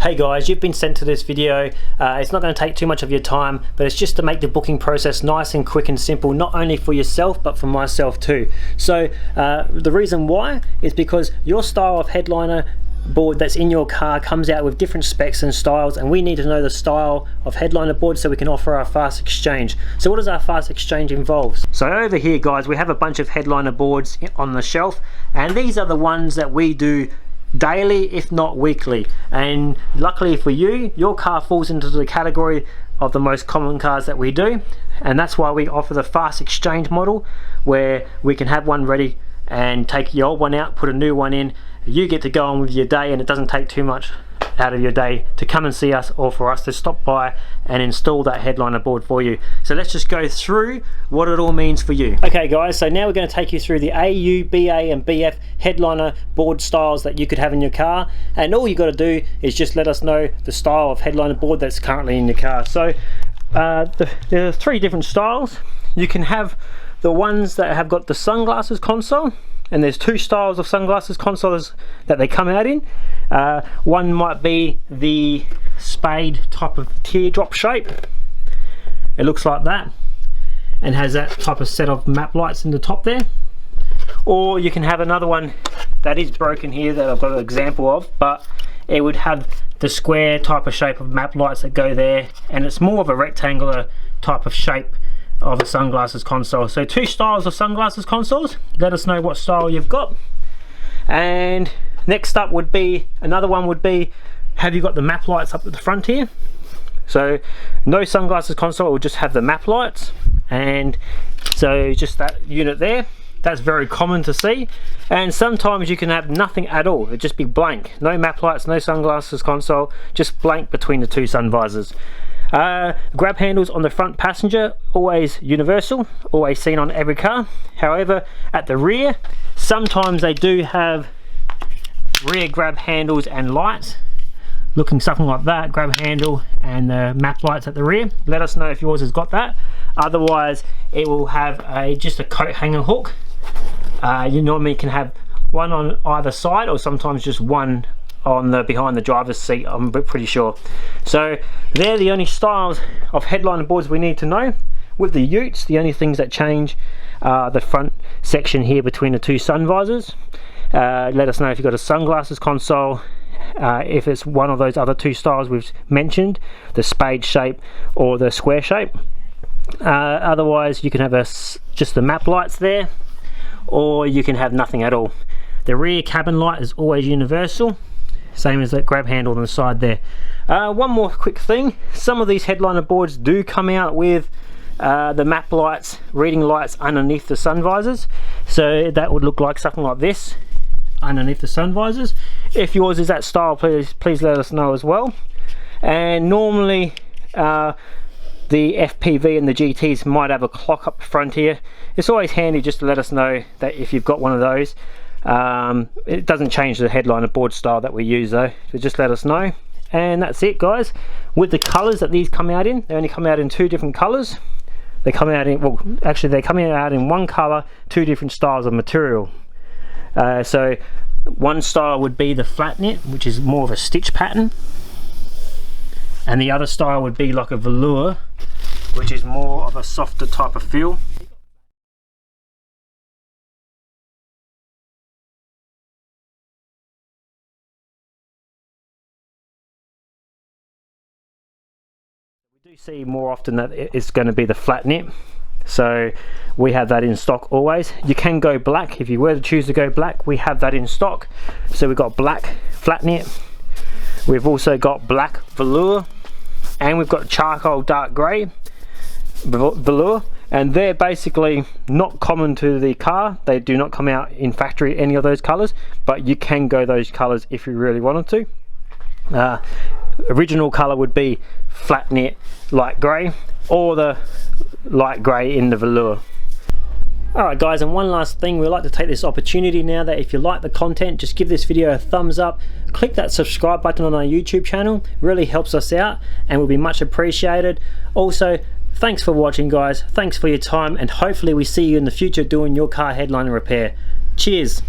Hey guys, you've been sent to this video. It's not going to take too much of your time, but it's just to make the booking process nice and quick and simple, not only for yourself but for myself too. So the reason why is because your style of headliner board that's in your car comes out with different specs and styles, and we need to know the style of headliner board so we can offer our fast exchange. So what does our fast exchange involve? So over here guys, we have a bunch of headliner boards on the shelf, and these are the ones that we do daily if not weekly, and luckily for you, your car falls into the category of the most common cars that we do, and that's why we offer the fast exchange model, where we can have one ready and take your old one out, put a new one in. You get to go on with your day, and it doesn't take too much out of your day to come and see us or for us to stop by and install that headliner board for you. So let's just go through what it all means for you. Okay guys, so now we're going to take you through the AU, BA and BF headliner board styles that you could have in your car, and all you got to do is just let us know the style of headliner board that's currently in your car. So there are three different styles. You can have the ones that have got the sunglasses console, and there's two styles of sunglasses consoles that they come out in. One might be the spade type of teardrop shape. It looks like that and has that type of set of map lights in the top there. Or you can have another one that is broken here that I've got an example of, but it would have the square type of shape of map lights that go there, and it's more of a rectangular type of shape of a sunglasses console. So two styles of sunglasses consoles. Let us know what style you've got. And next up would be, another one would be, have you got the map lights up at the front here? So no sunglasses console will just have the map lights, and so just that unit there. That's very common to see, and sometimes you can have nothing at all. It'd just be blank, no map lights, no sunglasses console, just blank between the two sun visors. Grab handles on the front passenger, always universal, always seen on every car. However, at the rear, sometimes they do have rear grab handles and lights, looking something like that, grab handle and the map lights at the rear. Let us know if yours has got that. Otherwise, it will have just a coat hanger hook. You normally can have one on either side, or sometimes just one on the behind the driver's seat, I'm pretty sure. So they're the only styles of headliner boards we need to know. With the utes, the only things that change are the front section here between the two sun visors. Let us know if you've got a sunglasses console, if it's one of those other two styles we've mentioned, the spade shape or the square shape. Otherwise you can have just the map lights there, or you can have nothing at all. The rear cabin light is always universal, same as that grab handle on the side there. One more quick thing, some of these headliner boards do come out with the map lights, reading lights underneath the sun visors, so that would look like something like this underneath the sun visors. If yours is that style, please let us know as well. And normally the FPV and the GTs might have a clock up front here. It's always handy just to let us know that if you've got one of those. It doesn't change the headliner board style that we use though, so just let us know. And that's it guys. With the colors that these come out in, they only come out in two different colors. They come out in, well actually they're coming out in one color, two different styles of material. So one style would be the flat knit, which is more of a stitch pattern, and the other style would be like a velour, which is more of a softer type of feel. We do see more often that it's going to be the flat knit, so we have that in stock always. You can go black if you were to choose to go black. We have that in stock. So we've got black flat knit, we've also got black velour, and we've got charcoal dark grey velour, and they're basically not common to the car. They do not come out in factory any of those colours, but you can go those colours if you really wanted to. Original colour would be flat knit light grey, or the light grey in the velour. Alright guys, and one last thing, we'd like to take this opportunity now that if you like the content, just give this video a thumbs up, click that subscribe button on our YouTube channel, really helps us out and will be much appreciated. Also, thanks for watching guys, thanks for your time, and hopefully we see you in the future doing your car headliner repair. Cheers!